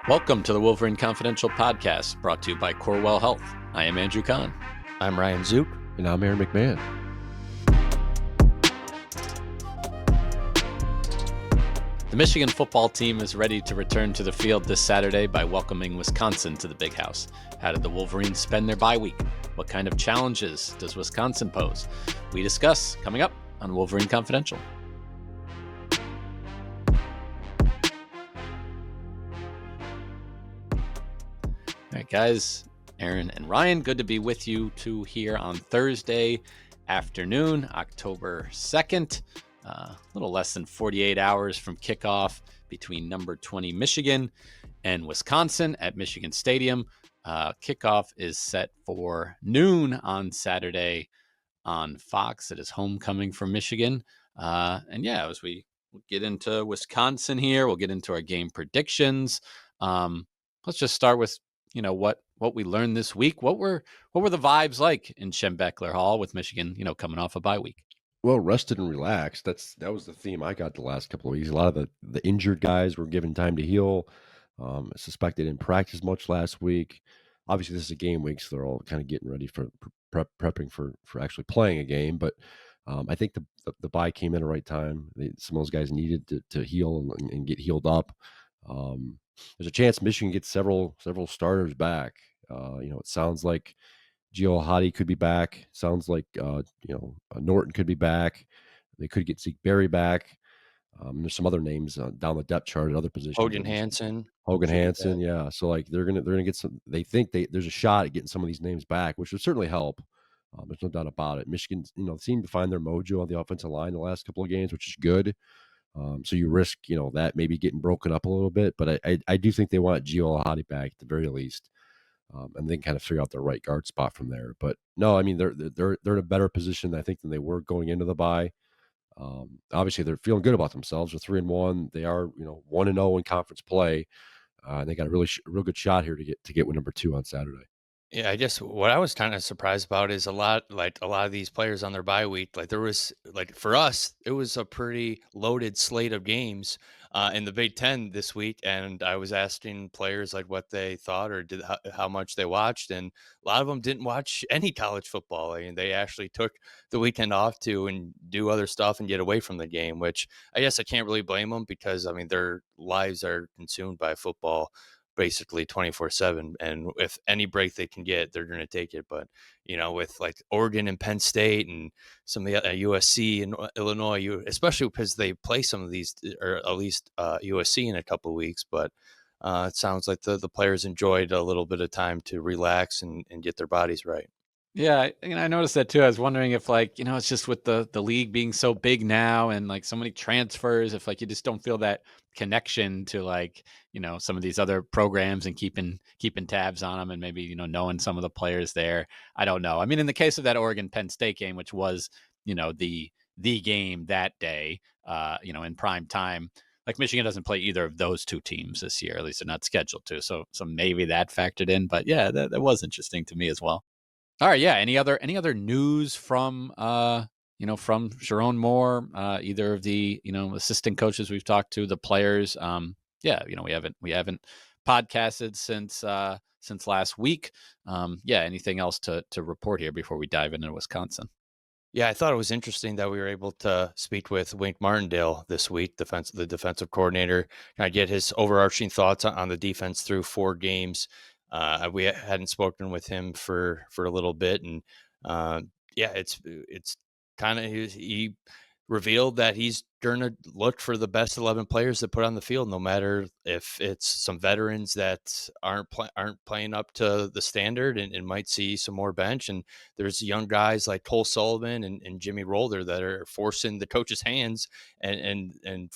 Welcome to the Wolverine Confidential podcast, brought to you by Corewell Health. I am Andrew Kahn. I'm Ryan Zook. And I'm Aaron McMahon. The Michigan football team is ready to return to the field this Saturday by welcoming Wisconsin to the Big House. How did the Wolverines spend their bye week? What kind of challenges does Wisconsin pose? We discuss coming up on Wolverine Confidential. All right, guys, Aaron and Ryan, good to be with you two here on Thursday afternoon, October 2nd. A little less than 48 hours from kickoff between number 20 Michigan and Wisconsin at Michigan Stadium. Kickoff is set for noon on Saturday on Fox. It is homecoming for Michigan. As we get into Wisconsin here, we'll get into our game predictions. Let's just start with what we learned this week. What were the vibes like in Schembechler Hall with Michigan, coming off a bye week? Well, rested and relaxed. That was the theme I got the last couple of weeks. A lot of the injured guys were given time to heal. Suspect they didn't practice much last week. Obviously, this is a game week, so they're all kind of getting ready for prepping for actually playing a game. But I think the bye came in at the right time. Some of those guys needed to heal and get healed up. There's a chance Michigan gets several starters back. It sounds like Gio Hottie could be back. Sounds like Norton could be back. They could get Zeke Berry back. There's some other names down the depth chart at other positions. Hogan Hansen, yeah. So like they're gonna get some. They think there's a shot at getting some of these names back, which would certainly help. There's no doubt about it. Michigan, seemed to find their mojo on the offensive line the last couple of games, which is good. So you risk, that maybe getting broken up a little bit, but I do think they want Gio Hottie back at the very least. And then kind of figure out their right guard spot from there. But no, I mean they're in a better position, I think, than they were going into the bye. Obviously, they're feeling good about themselves. They're 3-1. They are 1-0 in conference play, and they got a real good shot here to get win number 2 on Saturday. Yeah, I guess what I was kind of surprised about is a lot of these players on their bye week. Like there was for us, it was a pretty loaded slate of games in the Big Ten this week, and I was asking players what they thought or how much they watched, and a lot of them didn't watch any college football. I mean, they actually took the weekend off and do other stuff and get away from the game, which I guess I can't really blame them because I mean their lives are consumed by football basically 24/7, and if any break they can get, they're going to take it. But with Oregon and Penn State and some of the USC and Illinois, especially because they play some of these, or at least USC in a couple of weeks. But it sounds like the players enjoyed a little bit of time to relax and get their bodies right. Yeah, I noticed that too. I was wondering if it's just with the league being so big now and so many transfers, if you just don't feel that connection to some of these other programs and keeping tabs on them and maybe knowing some of the players there. I don't know. I mean, in the case of that Oregon Penn State game, which was the game that day, in prime time, Michigan doesn't play either of those two teams this year. At least they're not scheduled to. So maybe that factored in. But yeah, that was interesting to me as well. All right, yeah. Any other news from from Sharon Moore, either of the assistant coaches we've talked to, the players? We haven't podcasted since last week. Anything else to report here before we dive into Wisconsin? Yeah, I thought it was interesting that we were able to speak with Wink Martindale this week, the defensive coordinator, kind of get his overarching thoughts on the defense through 4 games. We hadn't spoken with him for a little bit, and it's kind of he revealed that he's going to look for the best 11 players to put on the field, no matter if it's some veterans that aren't playing up to the standard and might see some more bench. And there's young guys like Cole Sullivan and Jimmy Rolder that are forcing the coach's hands and